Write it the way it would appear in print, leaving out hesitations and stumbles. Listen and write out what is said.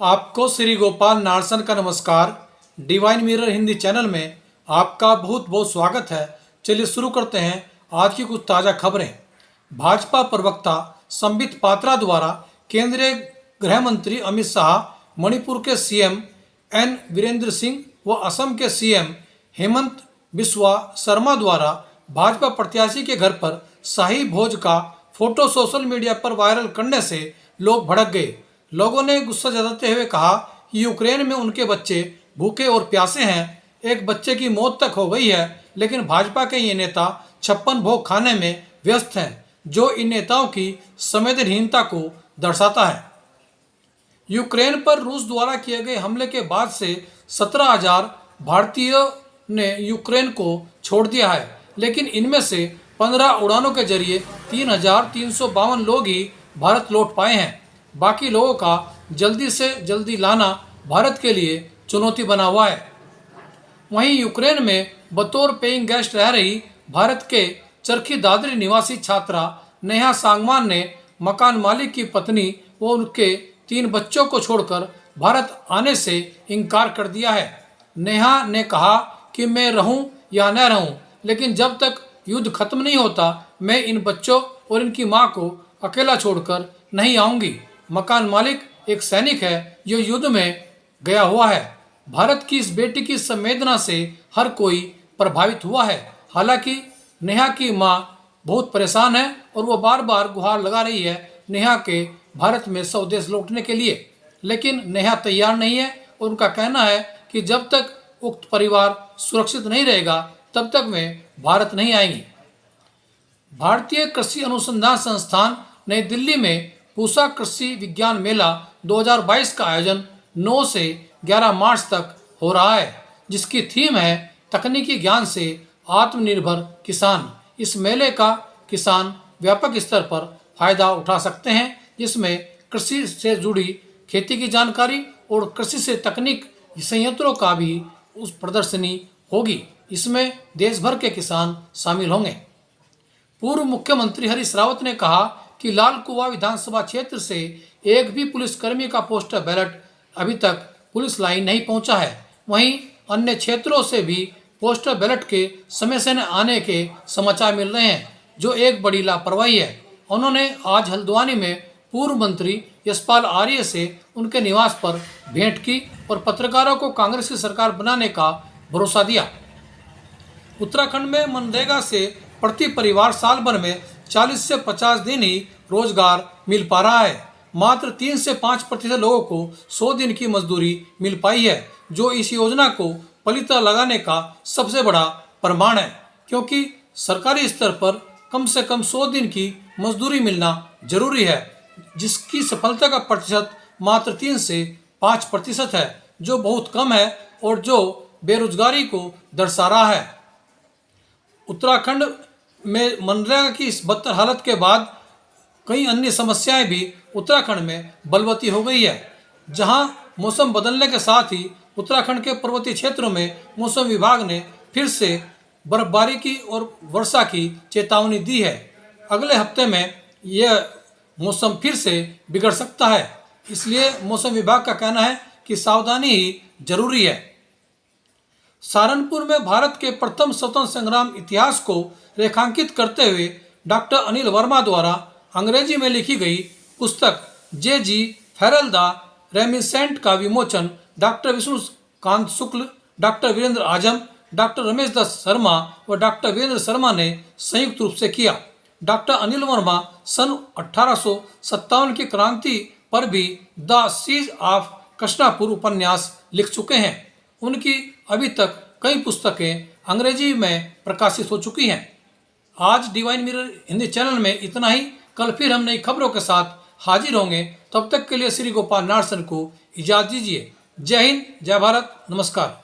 आपको श्री गोपाल नारसन का नमस्कार। डिवाइन मिरर हिंदी चैनल में आपका बहुत बहुत स्वागत है। चलिए शुरू करते हैं आज की कुछ ताज़ा खबरें। भाजपा प्रवक्ता संबित पात्रा द्वारा केंद्रीय गृह मंत्री अमित शाह, मणिपुर के सीएम एन वीरेंद्र सिंह व असम के सीएम हेमंत बिस्वा शर्मा द्वारा भाजपा प्रत्याशी के घर पर शाही भोज का फोटो सोशल मीडिया पर वायरल करने से लोग भड़क गए। लोगों ने गुस्सा जताते हुए कहा कि यूक्रेन में उनके बच्चे भूखे और प्यासे हैं। एक बच्चे की मौत तक हो गई है, लेकिन भाजपा के ये नेता 56 भोग खाने में व्यस्त हैं, जो इन नेताओं की संवेदनहीनता को दर्शाता है। यूक्रेन पर रूस द्वारा किए गए हमले के बाद से 17,000 भारतीयों ने यूक्रेन को छोड़ दिया है, लेकिन इनमें से 15 उड़ानों के जरिए 3,352 लोग ही भारत लौट पाए हैं। बाकी लोगों का जल्दी से जल्दी लाना भारत के लिए चुनौती बना हुआ है। वहीं यूक्रेन में बतौर पेइंग गेस्ट रह रही भारत के चरखी दादरी निवासी छात्रा नेहा सांगवान ने मकान मालिक की पत्नी व उनके 3 बच्चों को छोड़कर भारत आने से इनकार कर दिया है। नेहा ने कहा कि मैं रहूं या न रहूं, लेकिन जब तक युद्ध खत्म नहीं होता मैं इन बच्चों और इनकी मां को अकेला छोड़कर नहीं आऊंगी। मकान मालिक एक सैनिक है जो युद्ध में गया हुआ है। भारत की इस बेटी की संवेदना से हर कोई प्रभावित हुआ है। हालांकि नेहा की मां बहुत परेशान है और वो बार बार गुहार लगा रही है नेहा के भारत में स्वदेश लौटने के लिए, लेकिन नेहा तैयार नहीं है और उनका कहना है कि जब तक उक्त परिवार सुरक्षित नहीं रहेगा तब तक वे भारत नहीं आएंगी। भारतीय कृषि अनुसंधान संस्थान नई दिल्ली में पूसा कृषि विज्ञान मेला 2022 का आयोजन 9 से 11 मार्च तक हो रहा है, जिसकी थीम है तकनीकी ज्ञान से आत्मनिर्भर किसान। इस मेले का किसान व्यापक स्तर पर फायदा उठा सकते हैं, जिसमें कृषि से जुड़ी खेती की जानकारी और कृषि से तकनीक संयंत्रों का भी उस प्रदर्शनी होगी। इसमें देश भर के किसान शामिल होंगे। पूर्व मुख्यमंत्री हरीश रावत ने कहा कि लाल कुआं विधानसभा क्षेत्र से एक भी पुलिसकर्मी का पोस्टर बैलेट अभी तक पुलिस लाइन नहीं पहुंचा है। वहीं अन्य क्षेत्रों से भी पोस्टर बैलेट के समय से न आने के समाचार मिल रहे हैं, जो एक बड़ी लापरवाही है। उन्होंने आज हल्द्वानी में पूर्व मंत्री यशपाल आर्य से उनके निवास पर भेंट की और पत्रकारों को कांग्रेस की सरकार बनाने का भरोसा दिया। उत्तराखंड में मनरेगा से प्रति परिवार साल भर में 40 से 50 दिन ही रोजगार मिल पा रहा है। मात्र 3 से 5% लोगों को 100 दिन की मजदूरी मिल पाई है, जो इस योजना को पलीता लगाने का सबसे बड़ा प्रमाण है, क्योंकि सरकारी स्तर पर कम से कम 100 दिन की मजदूरी मिलना जरूरी है, जिसकी सफलता का प्रतिशत मात्र 3 से 5% है, जो बहुत कम है और जो बेरोजगारी को दर्शा रहा है। उत्तराखंड में मनरेगा की इस बदतर हालत के बाद कई अन्य समस्याएं भी उत्तराखंड में बलवती हो गई है। जहां मौसम बदलने के साथ ही उत्तराखंड के पर्वतीय क्षेत्रों में मौसम विभाग ने फिर से बर्फबारी की और वर्षा की चेतावनी दी है। अगले हफ्ते में यह मौसम फिर से बिगड़ सकता है, इसलिए मौसम विभाग का कहना है कि सावधानी ही जरूरी है। सहारनपुर में भारत के प्रथम स्वतंत्रता संग्राम इतिहास को रेखांकित करते हुए डॉक्टर अनिल वर्मा द्वारा अंग्रेजी में लिखी गई पुस्तक जे.जी. फेरल द रेमिसेंट का विमोचन डॉक्टर विष्णुकांत शुक्ल, डॉक्टर वीरेंद्र आजम, डॉक्टर रमेश दत्त शर्मा व डॉक्टर वीरेंद्र शर्मा ने संयुक्त रूप से किया। डॉक्टर अनिल वर्मा सन 1857 की क्रांति पर भी द सीज ऑफ कृष्णापुर उपन्यास लिख चुके हैं। उनकी अभी तक कई पुस्तकें अंग्रेजी में प्रकाशित हो चुकी हैं। आज डिवाइन मिरर हिंदी चैनल में इतना ही। कल फिर हम नई खबरों के साथ हाजिर होंगे। तब तक के लिए श्री गोपाल नारसन को इजाजत दीजिए। जय हिंद, जय भारत, नमस्कार।